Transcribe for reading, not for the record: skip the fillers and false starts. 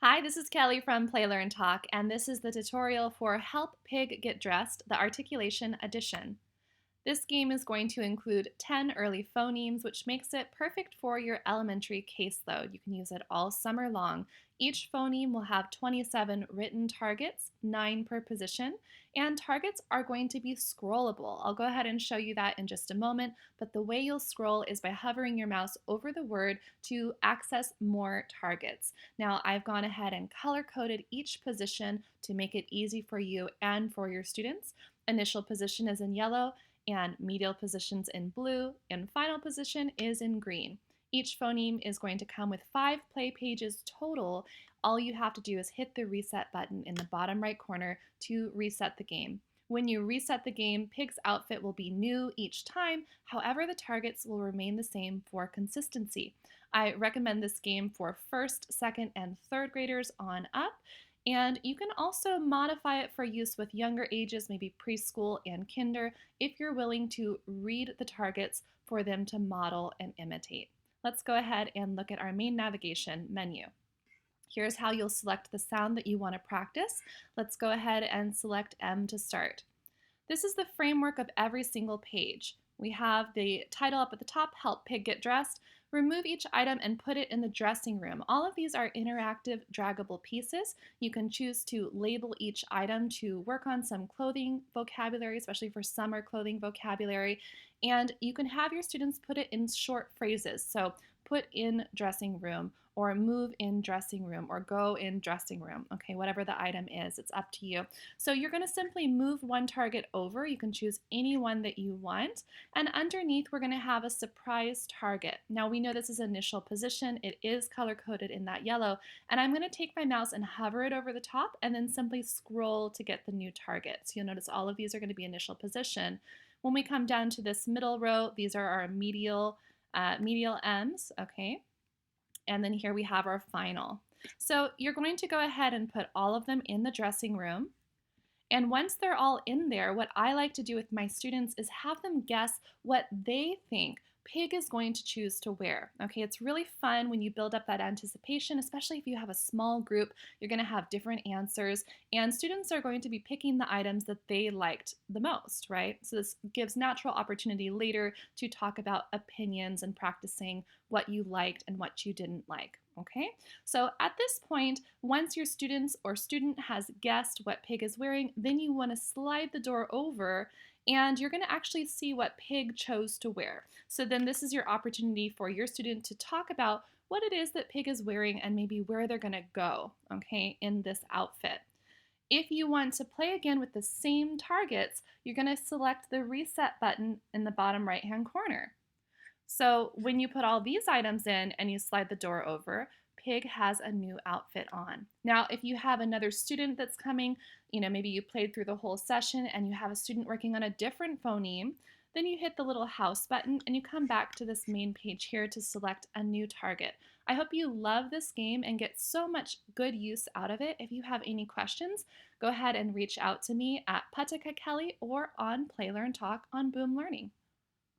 Hi, this is Kelly from Play Learn Talk, and this is the tutorial for Help Pig Get Dressed, the Articulation Edition. This game is going to include 10 early phonemes, which makes it perfect for your elementary caseload. You can use it all summer long. Each phoneme will have 27 written targets, 9 per position, and targets are going to be scrollable. I'll go ahead and show you that in just a moment, but the way you'll scroll is by hovering your mouse over the word to access more targets. Now, I've gone ahead and color-coded each position to make it easy for you and for your students. Initial position is in yellow, and medial positions in blue, and final position is in green. Each phoneme is going to come with 5 play pages total. All you have to do is hit the reset button in the bottom right corner to reset the game. When you reset the game, Pig's outfit will be new each time. However, the targets will remain the same for consistency. I recommend this game for first, second, and third graders on up. And you can also modify it for use with younger ages, maybe preschool and kinder, if you're willing to read the targets for them to model and imitate. Let's go ahead and look at our main navigation menu. Here's how you'll select the sound that you want to practice. Let's go ahead and select M to start. This is the framework of every single page. We have the title up at the top, Help Pig Get Dressed. Remove each item and put it in the dressing room. All of these are interactive, draggable pieces. You can choose to label each item to work on some clothing vocabulary, especially for summer clothing vocabulary. And you can have your students put it in short phrases. So put in dressing room, or move in dressing room, or go in dressing room. Okay, whatever the item is, it's up to you. So you're going to simply move one target over. You can choose any one that you want. And underneath, we're going to have a surprise target. Now, we know this is initial position. It is color-coded in that yellow. And I'm going to take my mouse and hover it over the top and then simply scroll to get the new target. So you'll notice all of these are going to be initial position. When we come down to this middle row, these are our medial M's, okay? And then here we have our final. So you're going to go ahead and put all of them in the dressing room. And once they're all in there, what I like to do with my students is have them guess what they think Pig is going to choose to wear. Okay, it's really fun when you build up that anticipation, especially if you have a small group. You're going to have different answers, and students are going to be picking the items that they liked the most, right? So this gives natural opportunity later to talk about opinions and practicing what you liked and what you didn't like. Okay, so at this point, once your students or student has guessed what Pig is wearing, then you want to slide the door over and you're going to actually see what Pig chose to wear. So then this is your opportunity for your student to talk about what it is that Pig is wearing and maybe where they're going to go, okay, in this outfit. If you want to play again with the same targets, you're going to select the reset button in the bottom right-hand corner. So when you put all these items in and you slide the door over, Pig has a new outfit on. Now, if you have another student that's coming, maybe you played through the whole session and you have a student working on a different phoneme, then you hit the little house button and you come back to this main page here to select a new target. I hope you love this game and get so much good use out of it. If you have any questions, go ahead and reach out to me at Patika Kelly or on Play Learn Talk on Boom Learning.